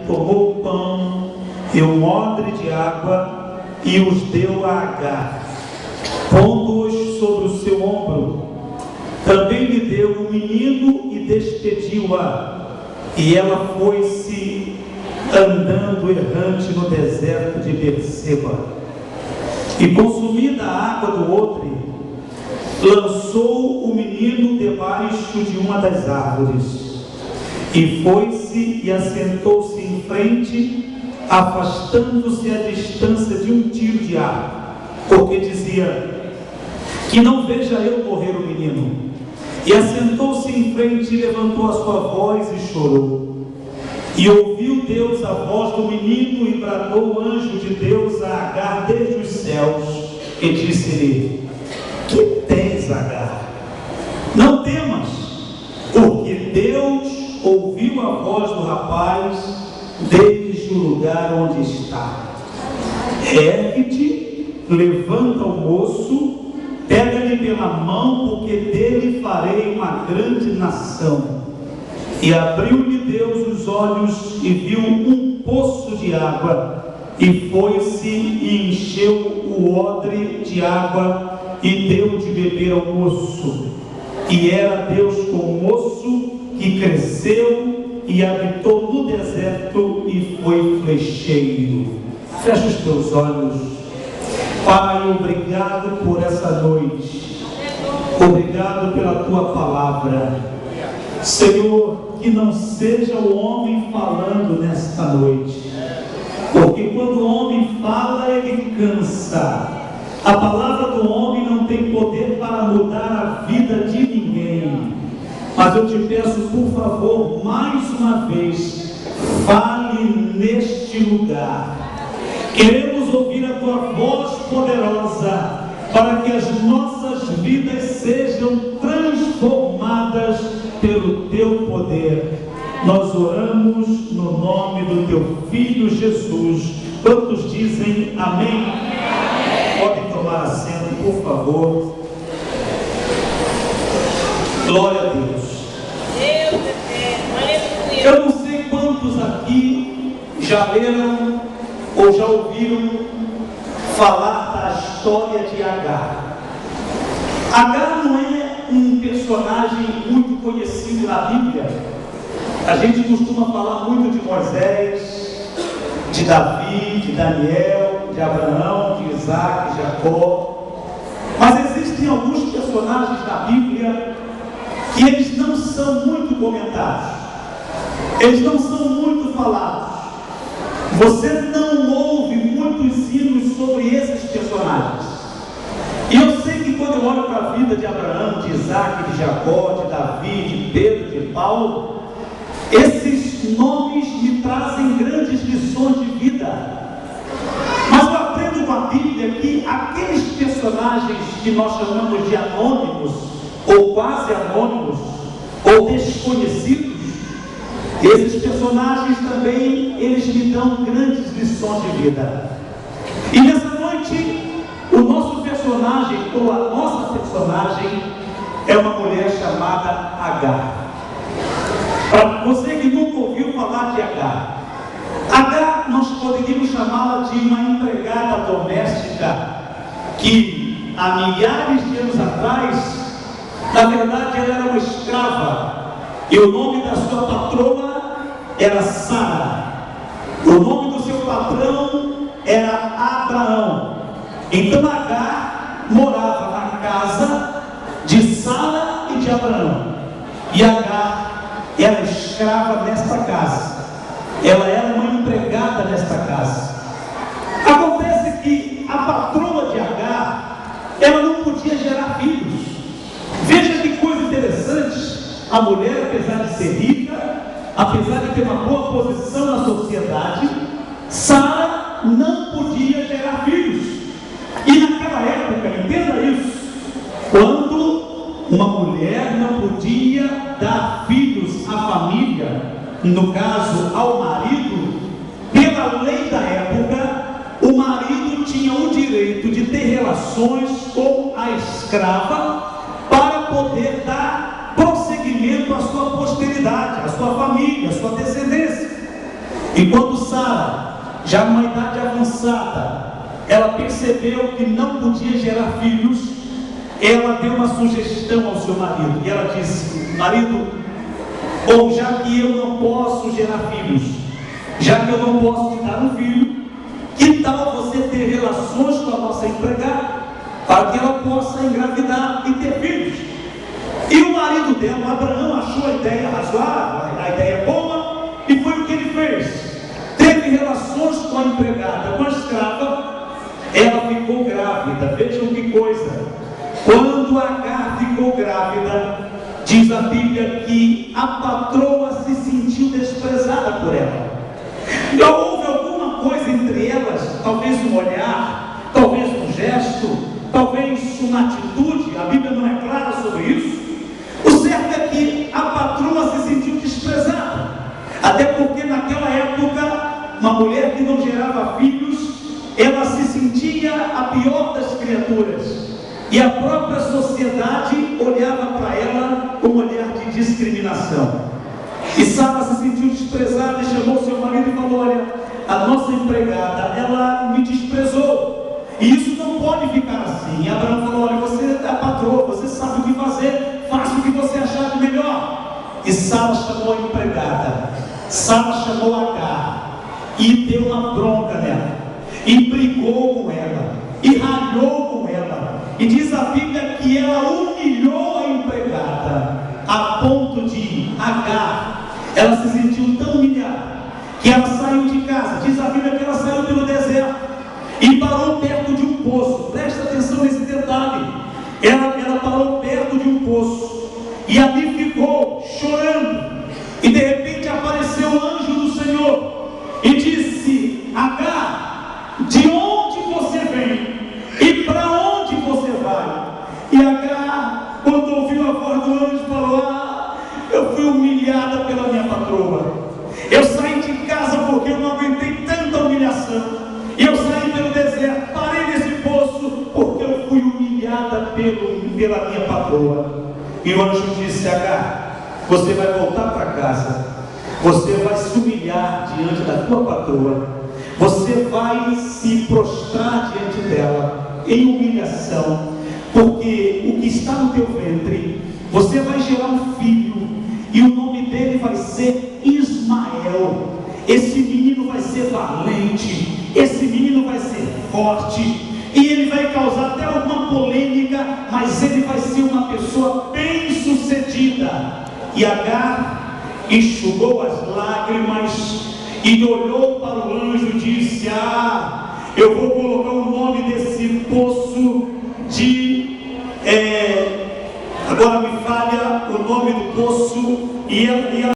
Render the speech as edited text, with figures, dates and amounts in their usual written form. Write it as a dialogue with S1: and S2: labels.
S1: tomou o pão e um odre de água e os deu a Agar, pondo-os sobre o seu ombro. Também lhe deu um menino e despediu-a, e ela foi-se andando errante no deserto de Berseba. E consumida a água do odre, lançou o menino debaixo de uma das árvores, e foi-se e assentou-se em frente, afastando-se à distância de um tiro de arco, porque dizia: que não veja eu morrer o menino. E assentou-se em frente e levantou a sua voz e chorou. E ouviu Deus a voz do menino, e bradou o anjo de Deus a Agar desde os céus, e disse-lhe: que tens, Agar? Não temas, porque Deus ouviu a voz do rapaz desde o lugar onde está. Ergue-te, levanta o moço, pega-lhe pela mão, porque dele farei uma grande nação. E abriu-lhe Deus os olhos e viu um poço de água, e foi-se e encheu o odre de água e deu de beber ao moço. E era Deus com o moço, que cresceu e habitou no deserto e foi flecheiro. Fecha os teus olhos. Pai, obrigado por essa noite. Obrigado pela tua palavra. Senhor, que não seja o homem falando nesta noite, porque quando o homem fala, ele cansa. A palavra do homem não tem poder para mudar a vida de ninguém. Mas eu te peço, por favor, mais uma vez, fale neste lugar. Queremos ouvir a tua voz poderosa, para que as nossas vidas sejam transformadas pelo teu poder. Nós oramos no nome do teu Filho Jesus. Quantos dizem amém? Podem tomar assento, por favor. Glória a Deus. Eu não sei quantos aqui já leram ou já ouviram falar da história de Agar. Agar não é um personagem muito conhecido na Bíblia. A gente costuma falar muito de Moisés, de Davi, de Daniel, de Abraão, de Isaac, de Jacó. Mas existem alguns personagens da Bíblia que eles não são muito comentados, eles não são muito falados. Você não ouve muitos hinos sobre esses personagens. E eu sei que quando eu olho para a vida de Abraão, de Isaac, de Jacó, de Davi, de Pedro, de Paulo, esses nomes me trazem grandes lições de vida. Mas eu aprendo com a Bíblia que aqueles personagens que nós chamamos de anônimos, ou quase anônimos, ou desconhecidos, esses personagens também, eles me dão grandes lições de vida. E nessa noite, o nosso personagem, ou a nossa personagem, é uma mulher chamada Agar. Para você que nunca ouviu falar de Agar, Agar nós poderíamos chamá-la de uma empregada doméstica, que há milhares de anos atrás, na verdade ela era uma escrava, e o nome da sua patroa era Sara. O nome do seu patrão era Abraão. Então Agar morava na casa de Sara e de Abraão. E Agar era escrava nesta casa. Ela era uma empregada nesta casa. Acontece que a patroa de Agar, ela não podia gerar filhos. Veja que coisa interessante. A mulher, apesar de ser rica, apesar de ter uma boa posição na sociedade, Sara não podia gerar filhos. E naquela época, entenda isso, quando uma mulher não podia dar filhos à família, no caso ao marido, pela lei da época, o marido tinha o direito de ter relações com a escrava para poder dar prosseguimento à sua posteridade, à sua família, à sua descendência. E quando Sara, já numa idade avançada, ela percebeu que não podia gerar filhos, ela deu uma sugestão ao seu marido. E ela disse: marido, ou já que eu não posso gerar filhos, já que eu não posso te dar um filho, que tal você ter relações com a nossa empregada, para que ela possa engravidar e ter filhos? E o marido dela, Abraão, achou a ideia razoável, a ideia boa, e foi o que ele fez. Teve relações com a empregada, com a escrava, ela ficou grávida. Vejam que coisa. Quando Agar ficou grávida, diz a Bíblia que a patroa se sentiu desprezada por ela. Já houve alguma coisa entre elas, talvez um olhar, talvez um gesto, talvez uma atitude, a Bíblia não é clara sobre isso. O certo é que a patroa se sentiu desprezada, até porque naquela época, uma mulher que não gerava filhos, ela se sentia a pior das criaturas, e a própria sociedade olhava para ela com um olhar de discriminação. E Sara se sentiu desprezada e chamou seu marido e falou: olha, a nossa empregada, ela me desprezou, e isso não pode ficar assim. E Abraão falou: olha, você é a patroa, você sabe o que fazer, faça o que você achar de melhor. E Sara chamou a empregada, Sara chamou Agar, e deu uma bronca nela, e brigou com ela, e ralhou com ela. E diz a Bíblia que ela humilhou a empregada, a ponto de Agar, ela se sentiu tão humilhada, que ela saiu de casa. Diz a Bíblia que ela saiu pelo deserto, e parou perto de um poço. Presta atenção nesse detalhe. Ela parou perto de um poço, e ali ficou chorando. E de repente apareceu o anjo do Senhor, e disse: Agar, de onde você vem? E para onde você vai? E Agar, quando ouviu a voz do anjo, falou: eu fui humilhada pela minha patroa. Eu saí de casa porque eu não aguentei tanta humilhação. Eu saí pelo deserto, parei nesse poço porque eu fui humilhada pela minha patroa. E o anjo disse: Agar, você vai voltar para casa, você vai se humilhar diante da tua patroa, você vai se prostrar diante dela em humilhação, porque o que está no teu ventre, você vai gerar um filho, e o nome dele vai ser Ismael. Esse menino vai ser valente, esse menino vai ser forte, e ele vai causar até alguma polêmica, mas ele vai ser uma pessoa bem sucedida. E Agar enxugou as lágrimas e olhou para o anjo e disse: eu vou colocar o nome desse poço de agora me falha o nome do poço, e ela